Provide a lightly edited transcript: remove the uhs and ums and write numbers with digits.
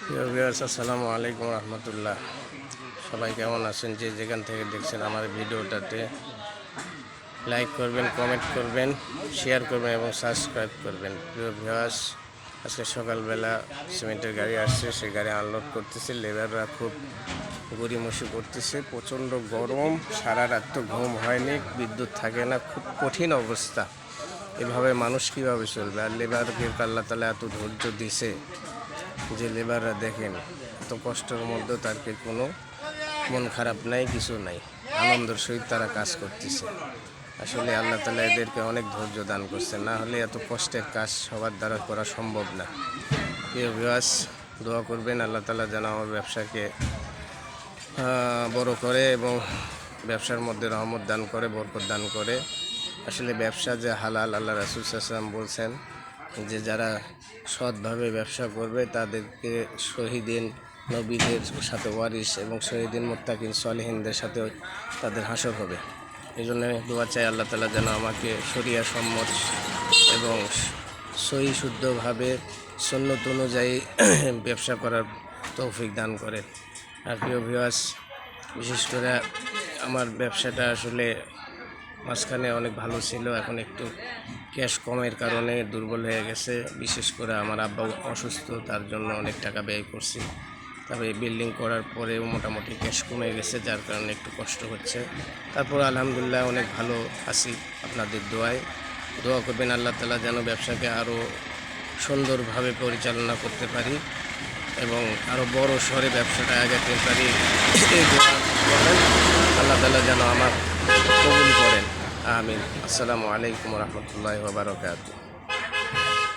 প্রিয় ভিউয়ার্স, আসসালামু আলাইকুম রহমতুল্লাহ। সবাই কেমন আছেন? যে যেখান থেকে দেখছেন আমার ভিডিওটাতে লাইক করবেন, কমেন্ট করবেন, শেয়ার করবেন এবং সাবস্ক্রাইব করবেন। প্রিয় ভিউয়ার্স, আজকে সকালবেলা সিমেন্টের গাড়ি আসছে, সেই গাড়ি আনলোড করতেছে। লেবাররা খুব গড়িমসি করতেছে, প্রচণ্ড গরম, সারা রাত তো ঘুম হয়নি, বিদ্যুৎ থাকে না, খুব কঠিন অবস্থা। এভাবে মানুষ কীভাবে চলবে? আর লেবারকে আল্লাহ তাআলা এত ধৈর্য দিছে যে লেবাররা দেখেন এত কষ্টের মধ্যে তারকে কোনো মন খারাপ নাই, কিছু নাই, আনন্দের সহিত তারা কাজ করতেছে। আসলে আল্লাহ তাআলা এদেরকে অনেক ধৈর্য দান করছে, না হলে এত কষ্টের কাজ সবার দ্বারা করা সম্ভব না। প্রিয় ভিউয়ার্স, দোয়া করবেন আল্লাহ তাআলা যেন আমার ব্যবসাকে বড় করে এবং ব্যবসার মধ্যে রহমত দান করে, বরকত দান করে। আসলে ব্যবসা যে হালাল, আল্লাহ রাসূল সাল্লাল্লাহু আলাইহি ওয়াসাল্লাম বলছেন যে যারা সৎভাবে ব্যবসা করবে তাদেরকে শহীদিন, নবীদের সাথে ওয়ারিস এবং শহীদিন, মুত্তাকিন, সলিহিনদের সাথে তাদের হাসর হবে। এই জন্য দোয়া চাই আল্লাহ তাআলা যেন আমাকে শরিয়া সম্মত এবং সহি শুদ্ধভাবে সুন্নত অনুযায়ী ব্যবসা করার তৌফিক দান করেন। আর প্রিয় ভিউয়ার্স, বিশেষ করে আমার ব্যবসাটা আসলে মাঝখানে অনেক ভালো ছিল, এখন একটু ক্যাশ কমের কারণে দুর্বল হয়ে গেছে। বিশেষ করে আমার আব্বা অসুস্থ, তার জন্য অনেক টাকা ব্যয় করছি। তবে বিল্ডিং করার পরেও মোটামুটি ক্যাশ কমে গেছে, যার কারণে একটু কষ্ট হচ্ছে। তারপর আলহামদুলিল্লাহ অনেক ভালো আছি আপনাদের দোয়ায়। দোয়া করবেন আল্লাহ তাআলা যেন ব্যবসাকে আরও সুন্দরভাবে পরিচালনা করতে পারি এবং আরও বড় শহরে ব্যবসাটা আগাতে পারি। এই দোয়া করেন আল্লাহ তাআলা যেন আমার কবুল করেন। আমিন। আসসালামু আলাইকুম রহমতুল্লাহি ওয়া বারাকাতুহু।